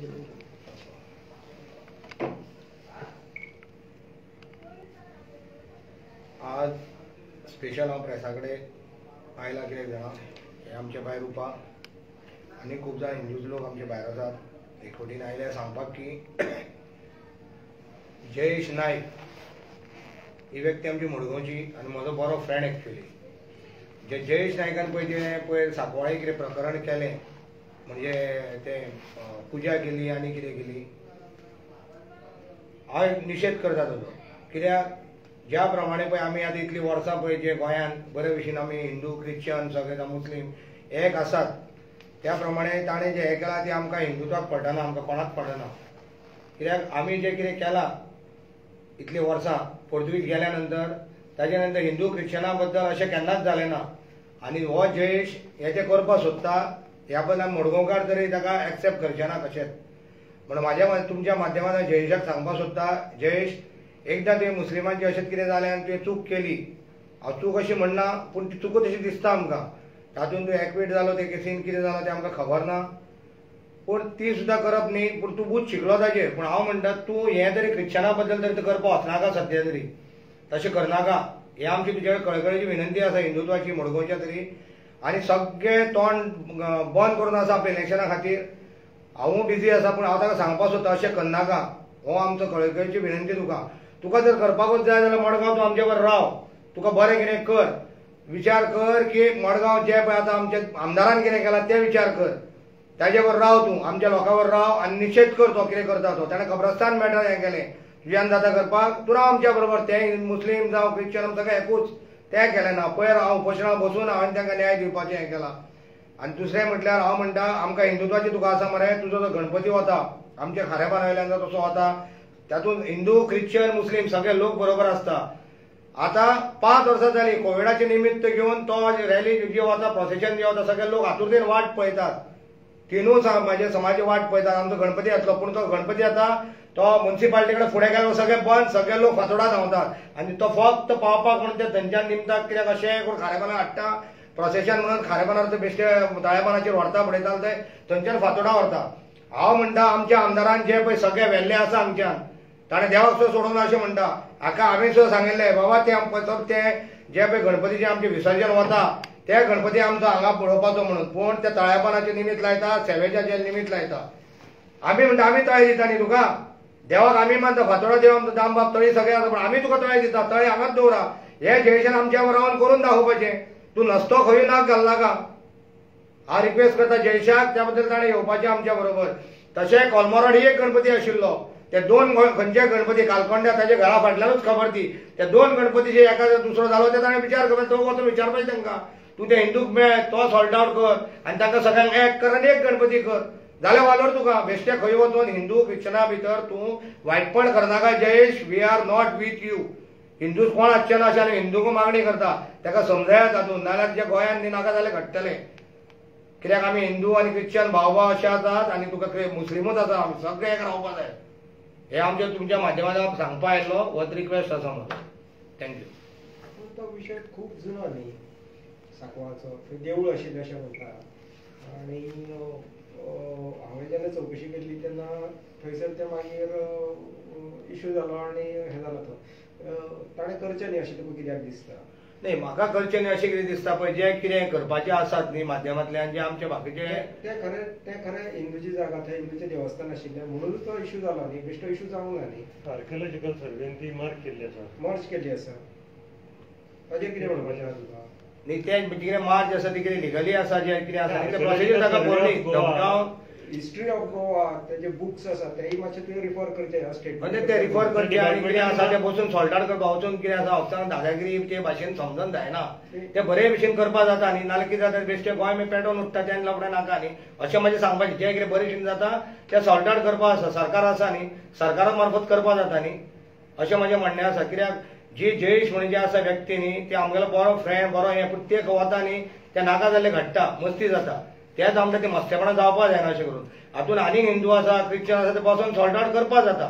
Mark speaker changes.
Speaker 1: आज स्पेशल हांव प्रेसा कडेन आयला कित्याक जाणा हे आमचे भायर रुपा आनी खूब जाण हिंदूच लोक आमचे भायर आसात एक फावटीन आयले सांगपाक की जयेश नायक ही व्यक्ती आमची मडगांवची आनी म्हजो बरो फ्रेंड एक्चुअली जे जयेश नायकान पळय सांकवाळे कितें प्रकरण केलें म्हणजे ते पुजा केली आनी कितें केली हांव निशेध करता ताचो कित्याक ज्या प्रमाणे पळय आमी आतां इतलीं वर्सां पळय जे गोंयांत बरे भशेन आमी हिंदू क्रिश्चन सगळे मुस्लीम एक आसात त्या प्रमाणे ताणें जे हें केलां तें आमकां हिंदुत्वाक पडना आमकां कोणाक पडना कित्याक आमी जें कितें केलां इतलीं वर्सां पोर्तुगीज गेल्या नंतर ताजे नंतर हिंदू क्रिश्चना बद्दल अशें केन्नाच जालें ना आनी हो जयेश हे ते करपाक सोदता ह्या बद्दल मडगांवकार तरी ताका एक्सेप्ट करचे ना कशेंच म्हणून म्हाज्या तुमच्या माध्यमांतल्यान जयेशाक सांगपाक सोदता जयेश एकदां तुवें मुस्लिमांचें अशेंच कितें जालें आनी तुवें चूक केली हांव चूक अशी म्हणना पूण ती चूक तशी दिसता आमकां तातूंत तूं एक्वीट जालो ते केसीन कितें जालो तें आमकां खबर ना पूण ती सुद्दां करप न्ही पूण तूं बूत शिकलो ताजेर पूण हांव म्हणटा तूं हें तरी क्रिश्चना बद्दल तरी करपाक वचनाका सद्या तरी तशें करनाका हें आमची तुजे कडेन कळकळेची विनंती आसा हिंदुत्वाची मडगांवच्या तरी आनी सगळें तोंड बंद करून आसा आपल्या इलेक्शना खातीर हांवूय बिजी आसा पूण हांव ताका सांगपाक सोदता अशें करनाका हो आमचो कळकळेची विनंती तुका जर करपाकूच जाय जाल्यार मडगांव तूं आमचे बरोबर राव तुका बरें कितें कर विचार कर की मडगांव जे पळय आतां आमच्या आमदारान कितें केलां तें विचार कर ताजे बरोबर राव तूं आमच्या लोकां बरोबर राव आनी निशेध कर तो कितें करता तो ताणें कब्रस्तान मॅटर हें केलें तुज्यान जाता करपाक तूं राव आमच्या बरोबर तें मुस्लीम जावं क्रिश्चन सगळें एकूच तें केलें ना पयर हांव उपोशणां बसून हांवें तांकां न्याय दिवपाचें हें केलां आनी दुसरें म्हटल्यार हांव म्हणटा आमकां हिंदुत्वाची तुका आसा मरे तुजो जो गणपती वता आमच्या खारेपान वयल्यान जो तसो वता तातूंत हिंदू क्रिश्चन मुस्लीम सगळे लोक बरोबर आसता आतां 5 वर्सां जालीं कोविडाचे निमित्त घेवन तो रॅली जी वता प्रोसेशन जे वता सगळे लोक हातूंतल्यान वाट पळयतात तिनूय म्हाजे समाजी वाट पळयतात आमचो गणपती येतलो पूण तो गणपती आतां तो म्युन्सिपाल्टी कडेन फुडें गेलो सगळें बंद सगळे लोक फातोडा धांवतात आनी तो फक्त पावपाक म्हणून ते थंयच्यान निमताक कित्याक अशें करून खारेपानां हाडटा प्रोसेशन म्हणून खारेपानार ते बेश्टे तळेपणाचेर व्हरता पळयताले ते थंयच्यान फातोडा व्हरता हांव म्हणटा आमच्या आमदारान जे पळय सगळे व्हेल्ले आसा हांगच्यान ताणें देवाक सुद्दां सोडून अशें म्हणटा हाका हांवें सुद्दां सांगिल्लें बाबा ते जे पळय गणपतीचें आमचें विसर्जन वता ते गणपती आमचो हांगा पळोवपाचो म्हणून पूण ते तळेपणाचें निमित्त लायता सेवेच्या जे निमित्त लायता आमी म्हणटा आमी तळे दिता न्ही तुका देवाक आमी मानता फातोडा देव आमचो दाम बाब तळी सगळें आसा पूण आमी तुका तळे दिता तळे हांगाच दवरा हे जयेशान आमच्या रावन करून दाखोवपाचें तूं नसतो खंय नाक घालनाका हांव रिक्वेस्ट करता जयेशाक त्या बद्दल ताणें येवपाचें आमच्या बरोबर तशें कोलमोरड ही एक गणपती आशिल्लो ते 2 खंयचे गणपती कालकोंड्या ताच्या घरा फाटल्यानूच खबर ती ते 2 गणपतीचे एका दुसरो जालो ते ताणें विचार करता तो वचून विचारपाचें तांकां तूं ते हिंदूक मेळ तो सॉल्ट आउट कर आनी तांकां सगळ्यांक एक कर आनी एक गणपती कर जाल्यार वालोर तुका बेश्टे खंय वचून हिंदू क्रिश्चना भितर तूं वायटपण करनाका Jayesh we are not with you हिंदूच कोण आसचे ना अशें आनी हिंदूक मागणी करता ताका समजायात तातूंत नाल्यार जे गोंयांत नाका जाल्यार घडटलें कित्याक आमी हिंदू आनी क्रिश्चन भाव अशे आसात आनी तुका मुस्लिमूच आसा आमी सगळे एक रावपाक जाय हे आमच्या तुमच्या माध्यमांतल्यान सांगपा आयिल्लो वत रिक्वेस्ट आसा म्हजो थँक्यू
Speaker 2: तो विशय खूब जुनो न्ही सांकवाळचो देवूळ आशिल्लें अशें म्हणटा आनी हांवें जेन्ना चवकशी केल्ली तेन्ना थंयसर ते मागीर इश्यू जालो आनी हें जालो तो ताणें करचें न्ही अशें तुका कित्याक दिसता
Speaker 1: नाही म्हाका करचें न्ही अशें कितें दिसता पळय जे कितें करपाचें आसात न्ही माध्यमांतल्यान जे आमचे बाकीचे
Speaker 2: ते खरें हिंदूची जागा थंय हिंदूचें देवस्थान आशिल्लें म्हणून तो इश्यू जालो न्ही बेश्टो इश्यू जावंक ना न्ही
Speaker 3: आर्किओलॉजिकल सर्वेन ती मार्क केल्ली आसा
Speaker 2: मर्ज केल्ली आसा ताजेर कितें म्हणपाचें आसा तुका
Speaker 1: न्ही तें कितें मार्च आसा ती कितें लिगली आसा जे कितें आसा ते प्रोसिजर ताका बोरली धमकावन
Speaker 2: हिस्ट्री ऑफ गोवा तेजे बुक्स आसा तेय मातशे तुवें रिफर करचे स्टेटमेंट
Speaker 1: म्हणजे ते रिफर करचे आनी कितें आसा ते बसून सॉल्ट आउट करपाक वचून कितें आसा ऑफिसान दादागिरी ते भाशेन समजून जायना ते बरे भशेन करपाक जाता न्ही नाल्यार कितें जाता बेश्टे गोंय मागीर पेटोवन उठता तेन्ना लोकांक नाका न्ही अशें म्हाजें सांगपाचें जें कितें बरे भशेन जाता तें सॉल्ट आउट करपाक आसा सरकार आसा न्ही सरकारा मार्फत करपाक जाता न्ही अशें म्हजें म्हणणें आसा कित्याक जी जयेश म्हणून जे आसा व्यक्ती न्ही ते आमगेलो बरो फ्रेंड बरो हें पूण ते वता न्ही ते नाका जाल्ले घडटा मस्ती जाता तेच आमकां ते मस्तेपणां जावपाक जायना अशें करून हातून आनीक हिंदू आसा क्रिश्चन आसा ते बसून सॉल्ट आउट करपाक जाता